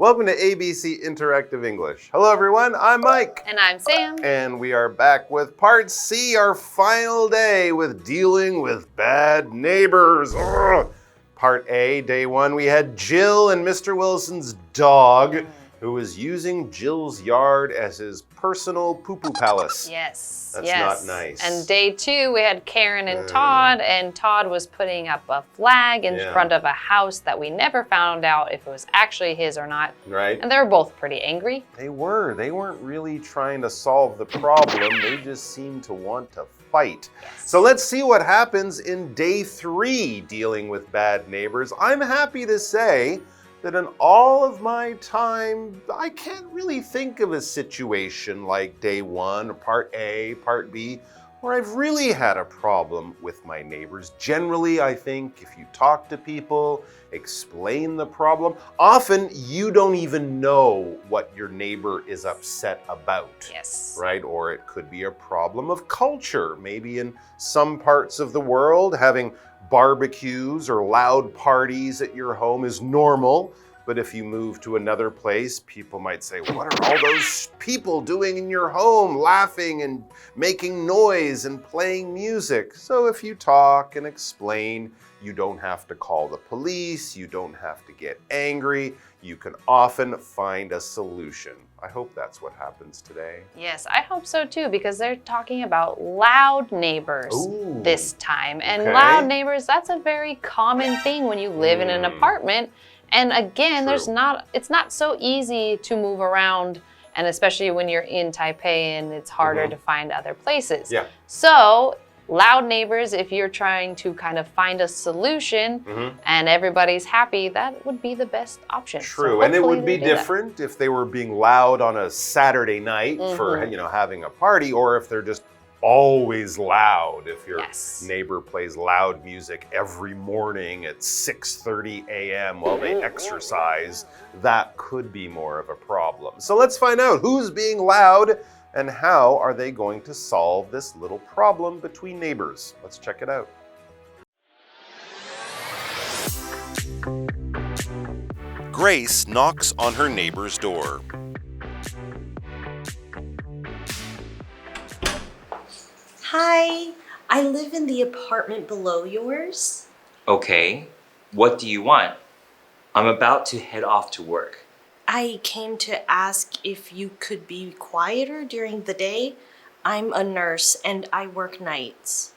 Welcome to ABC Interactive English. Hello everyone, I'm Mike. And I'm Sam. And we are back with Part C, our final day with dealing with bad neighbors. Ugh. Part A, day one, we had Jill and Mr. Wilson's dog who was using Jill's yard as his personal poo-poo palace. Yes. That's not nice. And day two, we had Karen and Todd was putting up a flag in front of a house that we never found out if it was actually his or not. Right. And they were both pretty angry. They were. They weren't really trying to solve the problem. They just seemed to want to fight. Yes. So let's see what happens in day three dealing with bad neighbors. I'm happy to say that in all of my time, I can't really think of a situation like day one, or part A, part B, where I've really had a problem with my neighbors. Generally, I think if you talk to people, explain the problem, often you don't even know what your neighbor is upset about. Yes. Right? Or it could be a problem of culture. Maybe in some parts of the world, having barbecues or loud parties at your home is normal. But if you move to another place, people might say, what are all those people doing in your home, laughing and making noise and playing music? So if you talk and explain, you don't have to call the police, you don't have to get angry, you can often find a solution. I hope that's what happens today. Yes, I hope so too, because they're talking about loud neighbors this time. And loud neighbors, that's a very common thing when you live in an apartment. And again, it's not so easy to move around, and especially when you're in Taipei and it's harder to find other places. Yeah. So loud neighbors, if you're trying to kind of find a solution and everybody's happy, that would be the best option. True, So and it would hopefully be different if they were being loud on a Saturday night for having a party, or if they're just always loud. If your neighbor plays loud music every morning at 6:30 a.m. while they exercise, that could be more of a problem. So let's find out who's being loud and how are they going to solve this little problem between neighbors. Let's check it out. Grace knocks on her neighbor's door. Hi, I live in the apartment below yours. Okay, what do you want? I'm about to head off to work. I came to ask if you could be quieter during the day. I'm a nurse and I work nights.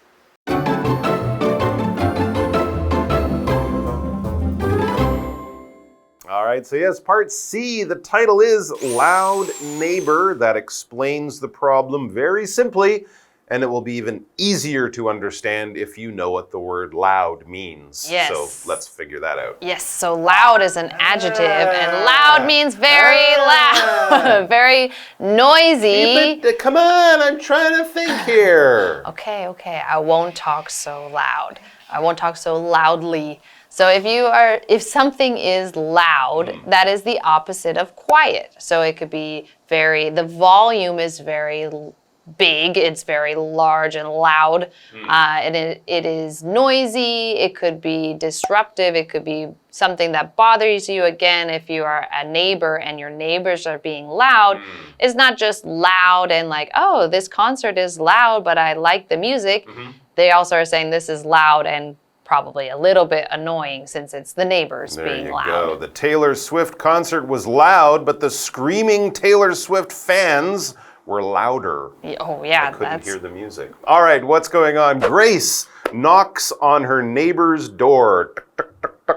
All right, so yes, part C, the title is Loud Neighbor. That explains the problem very simply. And it will be even easier to understand if you know what the word loud means. Yes. So let's figure that out. Yes, so loud is an adjective, and loud means very loud, very noisy. Come on, I'm trying to think here. Okay, I won't talk so loud. I won't talk so loudly. So if something is loud, that is the opposite of quiet. So it could be the volume is very big, it's very large and loud, and it is noisy, it could be disruptive, it could be something that bothers you. Again, if you are a neighbor and your neighbors are being loud, it's not just loud and like, oh, this concert is loud, but I like the music. They also are saying this is loud and probably a little bit annoying since it's the neighbors being loud. There you go. The Taylor Swift concert was loud, but the screaming Taylor Swift fans were louder. Oh yeah, I couldn't hear the music. All right, what's going on? Grace knocks on her neighbor's door.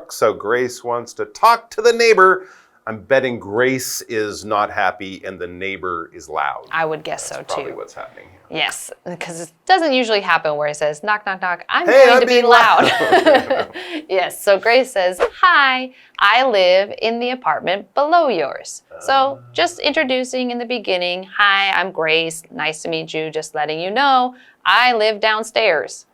So Grace wants to talk to the neighbor. I'm betting Grace is not happy and the neighbor is loud. I would guess so too. That's probably what's happening here. Yes, because it doesn't usually happen where it says, knock, knock, knock, I'm going to be loud. Yes, so Grace says, hi, I live in the apartment below yours. So just introducing in the beginning, hi, I'm Grace, nice to meet you, just letting you know, I live downstairs.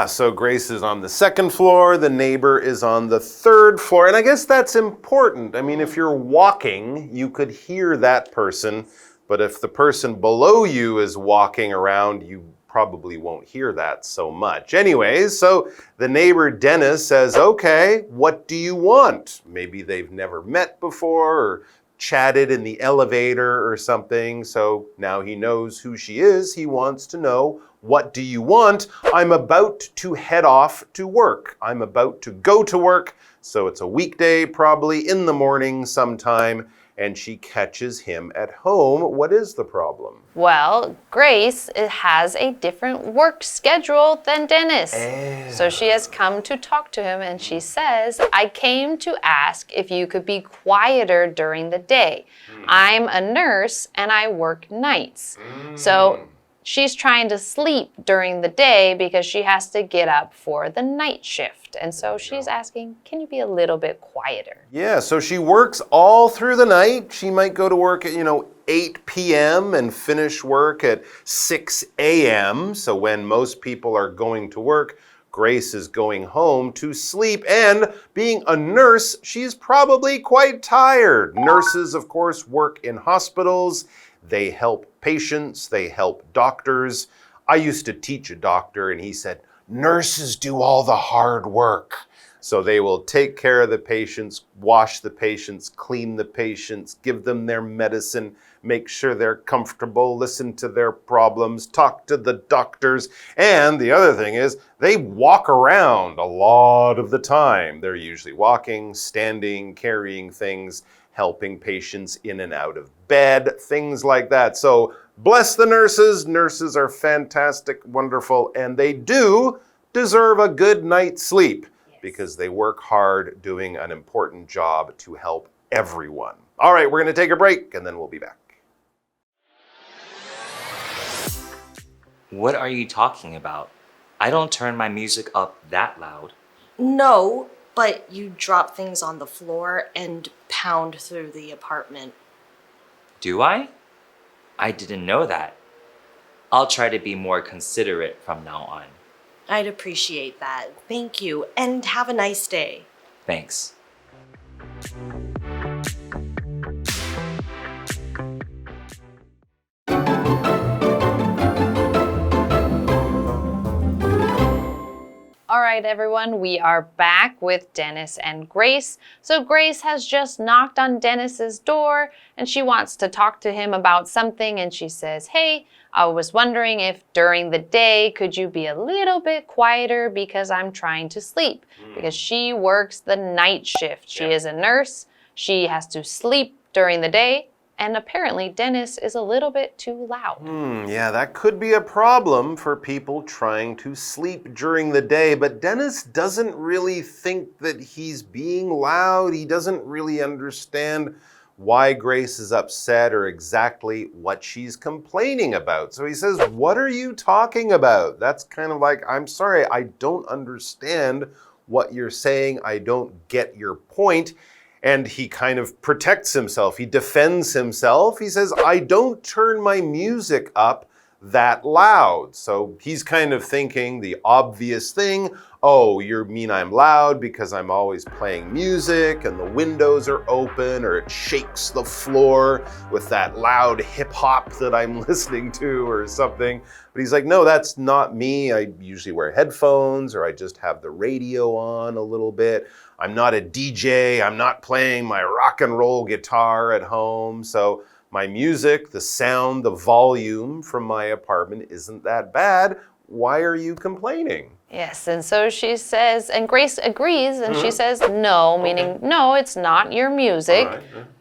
So Grace is on the second floor, the neighbor is on the third floor, and I guess that's important. I mean, if you're walking, you could hear that person, but if the person below you is walking around, you probably won't hear that so much. Anyways, so the neighbor Dennis says, okay, what do you want? Maybe they've never met before or chatted in the elevator or something. So now he knows who she is. He wants to know, what do you want? I'm about to head off to work. I'm about to go to work. So it's a weekday, probably in the morning sometime. And she catches him at home. What is the problem? Well, Grace has a different work schedule than Dennis. So she has come to talk to him and she says, I came to ask if you could be quieter during the day. I'm a nurse and I work nights. So she's trying to sleep during the day because she has to get up for the night shift. And so she's asking, can you be a little bit quieter? Yeah, so she works all through the night. She might go to work at, 8 p.m. and finish work at 6 a.m. So when most people are going to work, Grace is going home to sleep. And being a nurse, she's probably quite tired. Nurses, of course, work in hospitals. They help patients, they help doctors. I used to teach a doctor and he said, nurses do all the hard work. So they will take care of the patients, wash the patients, clean the patients, give them their medicine, make sure they're comfortable, listen to their problems, talk to the doctors. And the other thing is they walk around a lot of the time. They're usually walking, standing, carrying things, helping patients in and out of bed, things like that. So bless the nurses. Nurses are fantastic, wonderful, and they do deserve a good night's sleep because they work hard doing an important job to help everyone. All right, we're going to take a break and then we'll be back. What are you talking about? I don't turn my music up that loud. No, but you drop things on the floor and pound through the apartment. Do I? I didn't know that. I'll try to be more considerate from now on. I'd appreciate that. Thank you, and have a nice day. Thanks. All right, everyone, we are back with Dennis and Grace. So Grace has just knocked on Dennis's door and she wants to talk to him about something. And she says, hey, I was wondering if during the day, could you be a little bit quieter because I'm trying to sleep? Because she works the night shift. She is a nurse. She has to sleep during the day. And apparently, Dennis is a little bit too loud. Yeah, that could be a problem for people trying to sleep during the day. But Dennis doesn't really think that he's being loud. He doesn't really understand why Grace is upset or exactly what she's complaining about. So he says, what are you talking about? That's kind of like, I'm sorry, I don't understand what you're saying. I don't get your point. And he kind of protects himself. He defends himself. He says, I don't turn my music up that loud. So he's kind of thinking the obvious thing. Oh, you mean I'm loud because I'm always playing music and the windows are open or it shakes the floor with that loud hip hop that I'm listening to or something. But he's like, no, that's not me. I usually wear headphones or I just have the radio on a little bit. I'm not a DJ. I'm not playing my rock and roll guitar at home. So my music, the sound, the volume from my apartment isn't that bad. Why are you complaining? Yes, and so she says, and Grace agrees, and she says, no, meaning, no, it's not your music,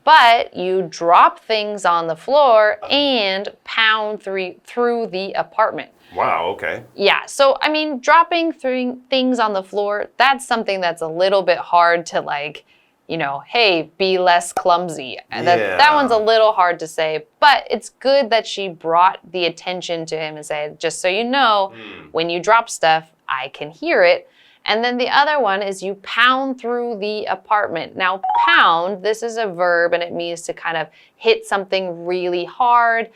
but you drop things on the floor and pound through the apartment. Wow, okay. Yeah, so, I mean, dropping things on the floor, that's something that's a little bit hard to, like, you know, hey, be less clumsy. That one's a little hard to say, but it's good that she brought the attention to him and said, just so you know, when you drop stuff, I can hear it. And then the other one is you pound through the apartment. Now, pound, this is a verb and it means to kind of hit something really hard.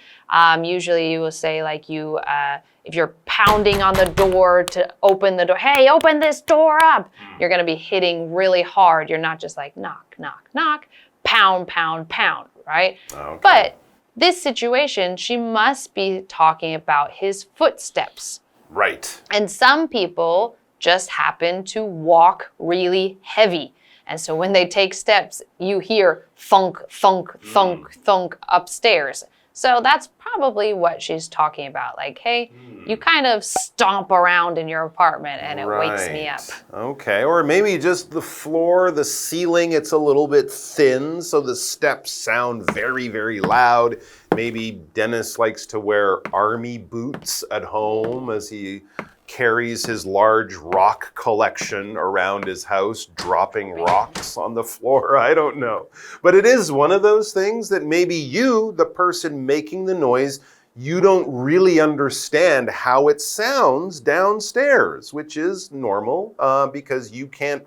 Usually you will say like if you're pounding on the door to open the door, hey, open this door up. You're gonna be hitting really hard. You're not just like knock, knock, knock, pound, pound, pound, right? Okay. But this situation, she must be talking about his footsteps. Right. And some people just happen to walk really heavy. And so when they take steps, you hear thunk, thunk, thunk, thunk upstairs. So that's probably what she's talking about. Like, hey, you kind of stomp around in your apartment and it wakes me up. Okay, or maybe just the floor, the ceiling, it's a little bit thin, so the steps sound very, very loud. Maybe Dennis likes to wear army boots at home as he carries his large rock collection around his house, dropping rocks on the floor. I don't know. But it is one of those things that maybe you, the person making the noise, you don't really understand how it sounds downstairs, which is normal because you can't,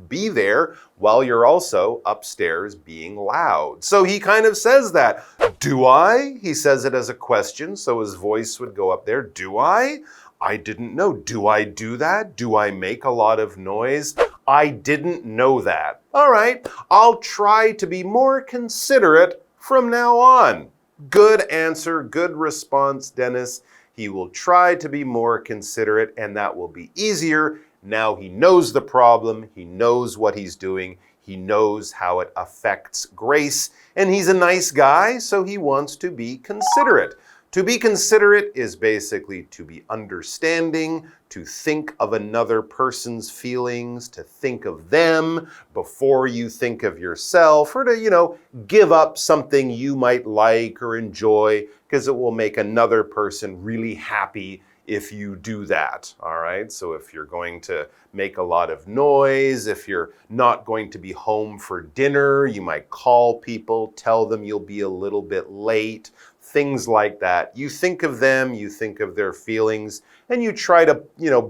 be there while you're also upstairs being loud. So he kind of says that. Do I? He says it as a question, so his voice would go up there. Do I? I didn't know. Do I do that? Do I make a lot of noise? I didn't know that. All right, I'll try to be more considerate from now on. Good answer, good response, Dennis. He will try to be more considerate, and that will be easier. Now he knows the problem, he knows what he's doing, he knows how it affects Grace, and he's a nice guy, so he wants to be considerate. To be considerate is basically to be understanding, to think of another person's feelings, to think of them before you think of yourself, or to, give up something you might like or enjoy, because it will make another person really happy if you do that, all right? So if you're going to make a lot of noise, if you're not going to be home for dinner, you might call people, tell them you'll be a little bit late, things like that. You think of them, you think of their feelings, and you try to,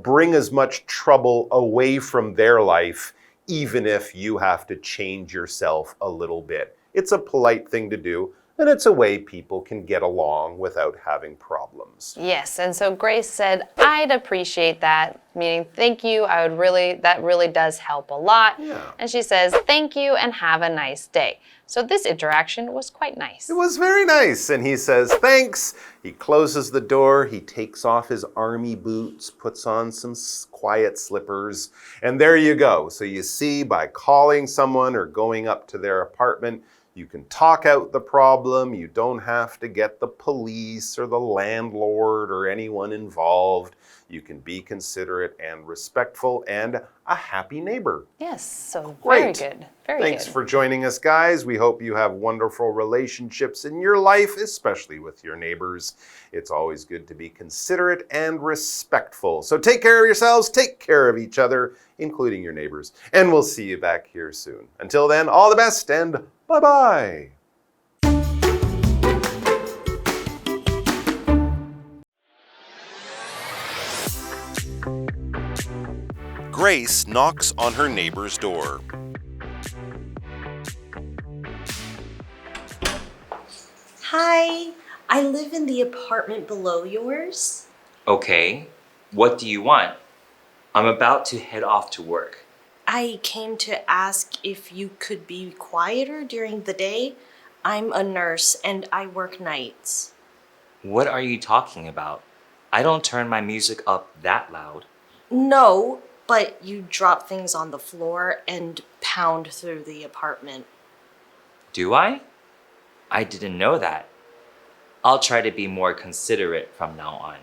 bring as much trouble away from their life, even if you have to change yourself a little bit. It's a polite thing to do, and it's a way people can get along without having problems. Yes, and so Grace said, I'd appreciate that, meaning thank you, that really does help a lot. Yeah. And she says, thank you and have a nice day. So this interaction was quite nice. It was very nice. And he says, thanks. He closes the door. He takes off his army boots, puts on some quiet slippers. And there you go. So you see, by calling someone or going up to their apartment, you can talk out the problem. You don't have to get the police or the landlord or anyone involved. You can be considerate and respectful and a happy neighbor. Yes, so Great. Very good. Very good. Thanks for joining us, guys. We hope you have wonderful relationships in your life, especially with your neighbors. It's always good to be considerate and respectful. So take care of yourselves, take care of each other, including your neighbors. And we'll see you back here soon. Until then, all the best and bye-bye. Grace knocks on her neighbor's door. Hi, I live in the apartment below yours. Okay, what do you want? I'm about to head off to work. I came to ask if you could be quieter during the day. I'm a nurse and I work nights. What are you talking about? I don't turn my music up that loud. No, but you drop things on the floor and pound through the apartment. Do I? I didn't know that. I'll try to be more considerate from now on.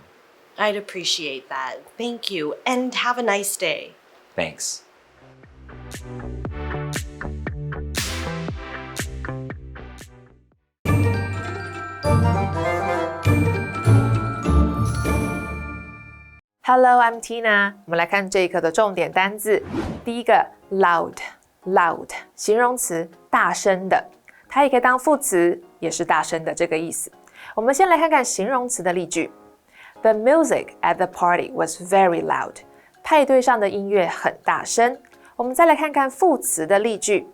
I'd appreciate that. Thank you, and have a nice day. Thanks. Hello, I'm Tina. 我们来看这一课的重点单字。第一个 loud， 形容词，大声的，它也可以当副词，也是大声的这个意思。我们先来看看形容词的例句。The music at the party was very loud. 派对上的音乐很大声。我们再来看看副词的例句。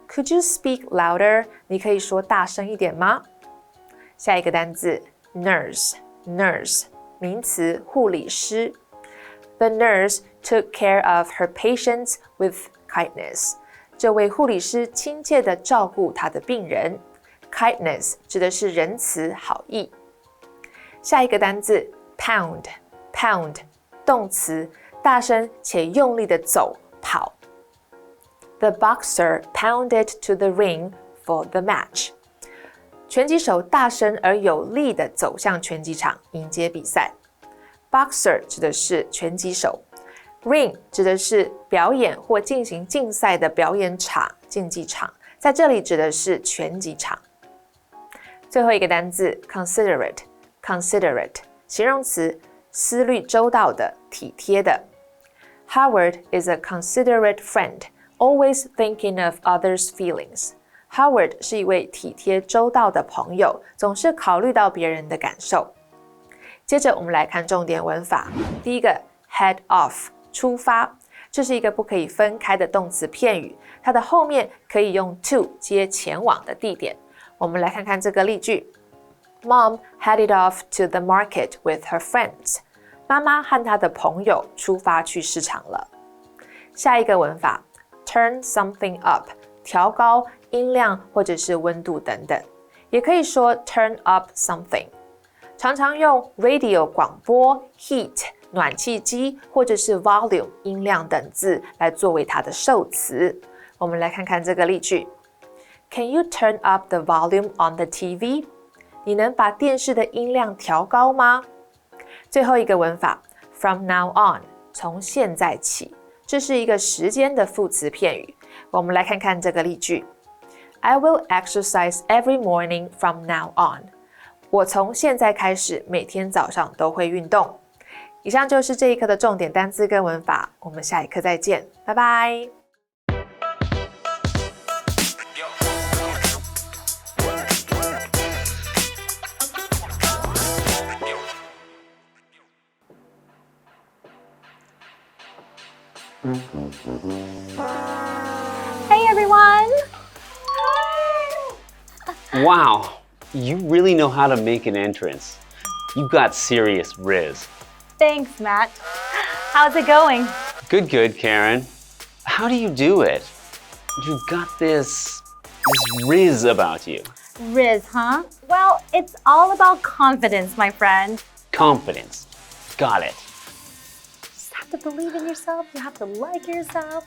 Could you speak louder? 你可以说大声一点吗？下一个单字 nurse， 名词，护理师。The nurse took care of her patients with kindness. 这位护理师亲切地照顾她的病人。kindness 指的是仁慈好意。下一个单字 pound， 动词，大声且用力的走跑。The boxer pounded to the ring for the match。拳击手大声而有力地走向拳击场迎接比赛。Boxer 指的是拳击手， Ring 指的是表演或进行竞赛的表演场、竞技场，在这里指的是拳击场。最后一个单字 considerate， 形容词，思虑周到的、体贴的。Howard is a considerate friend, always thinking of others' feelings.Howard 是一位体贴周到的朋友，总是考虑到别人的感受。接着我们来看重点文法。第一个 head off 出发，这是一个不可以分开的动词片语，它的后面可以用 to 接前往的地点。我们来看看这个例句 Mom headed off to the market with her friends. 妈妈和她的朋友出发去市场了。下一个文法 turn something up 调高音量或者是温度等等，也可以说 turn up something。常常用 radio 广播、heat 暖气机或者是 volume 音量等字来作为它的受词。我们来看看这个例句 Can you turn up the volume on the TV? 你能把电视的音量调高吗？最后一个文法 from now on 从现在起，这是一个时间的副词片语。我们来看看这个例句I will exercise every morning from now on. 我从现在开始每天早上都会运动。以上就是这一课的重点单字跟文法，我们下一课再见，拜拜。Hey everyone! Wow, you really know how to make an entrance. You've got serious rizz. Thanks, Matt. How's it going? Good, Karen. How do you do it? You've got this rizz about you. Rizz, huh? Well, it's all about confidence, my friend. Confidence. Got it. You just have to believe in yourself. You have to like yourself.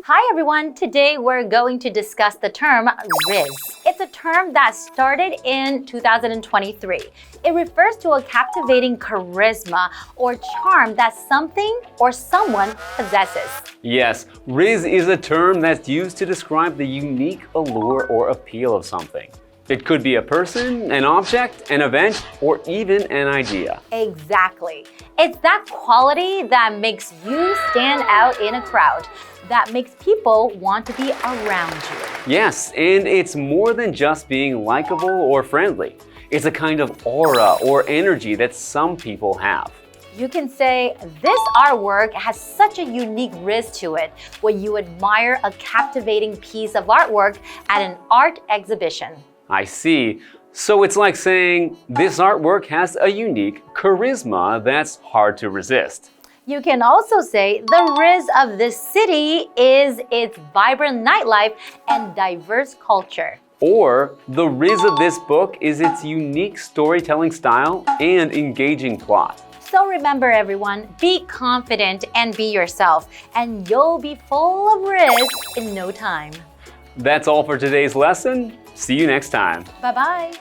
Hi everyone, today we're going to discuss the term rizz. It's a term that started in 2023. It refers to a captivating charisma or charm that something or someone possesses. Yes, rizz is a term that's used to describe the unique allure or appeal of something. It could be a person, an object, an event, or even an idea. Exactly. It's that quality that makes you stand out in a crowd, that makes people want to be around you. Yes, and it's more than just being likable or friendly. It's a kind of aura or energy that some people have. You can say, this artwork has such a unique rizz to it when you admire a captivating piece of artwork at an art exhibition. I see. So it's like saying, this artwork has a unique charisma that's hard to resist. You can also say the rizz of this city is its vibrant nightlife and diverse culture. Or the rizz of this book is its unique storytelling style and engaging plot. So remember everyone, be confident and be yourself, and you'll be full of rizz in no time. That's all for today's lesson. See you next time. Bye-bye.